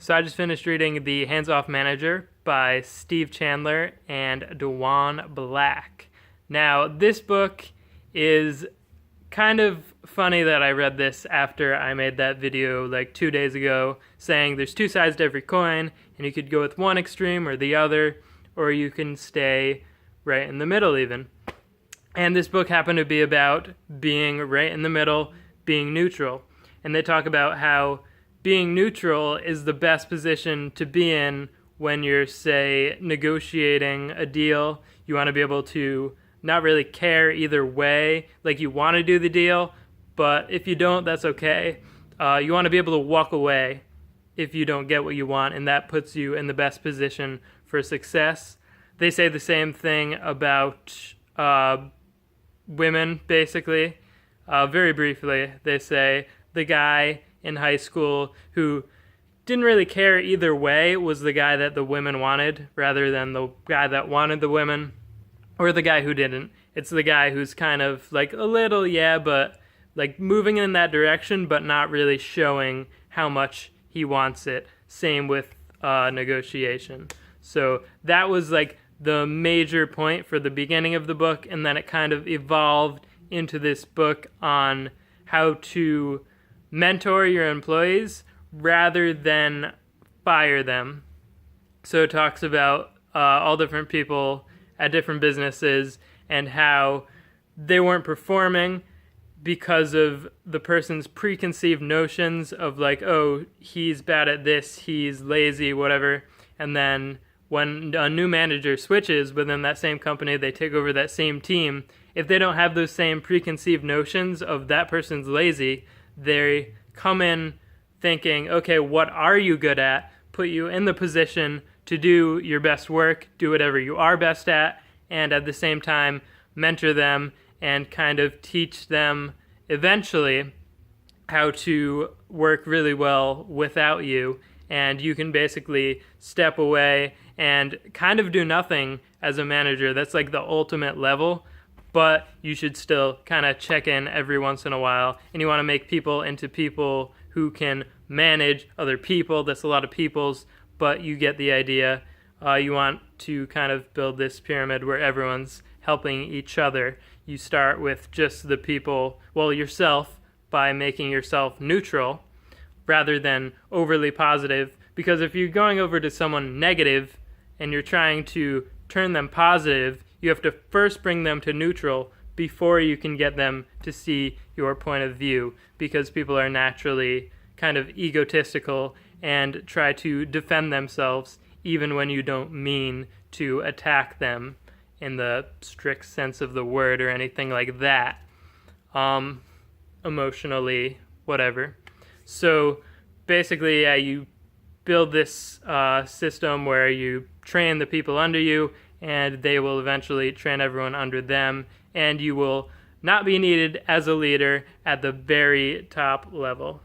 So I just finished reading The Hands-Off Manager by Steve Chandler and Duane Black. Now, this book is kind of funny that I read this after I made that video like 2 days ago saying there's two sides to every coin and you could go with one extreme or the other, or you can stay right in the middle even. And this book happened to be about being right in the middle, being neutral. And they talk about how being neutral is the best position to be in when you're, say, negotiating a deal. You want to be able to not really care either way. Like, you want to do the deal, but if you don't, that's okay. You want to be able to walk away if you don't get what you want, and that puts you in the best position for success. They say the same thing about women, basically. Very briefly, they say the guy in high school who didn't really care either way was the guy that the women wanted rather than the guy that wanted the women, or the guy who didn't. It's the guy who's kind of like a little, but like moving in that direction, but not really showing how much he wants it. Same with negotiation. So that was like the major point for the beginning of the book, and then it kind of evolved into this book on how to mentor your employees rather than fire them. So it talks about all different people at different businesses and how they weren't performing because of the person's preconceived notions of like, oh, he's bad at this, he's lazy, whatever. And then when a new manager switches within that same company, they take over that same team. If they don't have those same preconceived notions of that person's lazy, they come in thinking, okay, what are you good at? Put you in the position to do your best work, do whatever you are best at, and at the same time mentor them and kind of teach them eventually how to work really well without you. And you can basically step away and kind of do nothing as a manager. That's like the ultimate level. But you should still kind of check in every once in a while. And you want to make people into people who can manage other people. That's a lot of peoples, but you get the idea. You want to kind of build this pyramid where everyone's helping each other. You start with just the people, yourself, by making yourself neutral rather than overly positive. Because if you're going over to someone negative and you're trying to turn them positive, you have to first bring them to neutral before you can get them to see your point of view, because people are naturally kind of egotistical and try to defend themselves even when you don't mean to attack them in the strict sense of the word or anything like that. Emotionally, whatever. So basically, you build this system where you train the people under you, and they will eventually train everyone under them, and you will not be needed as a leader at the very top level.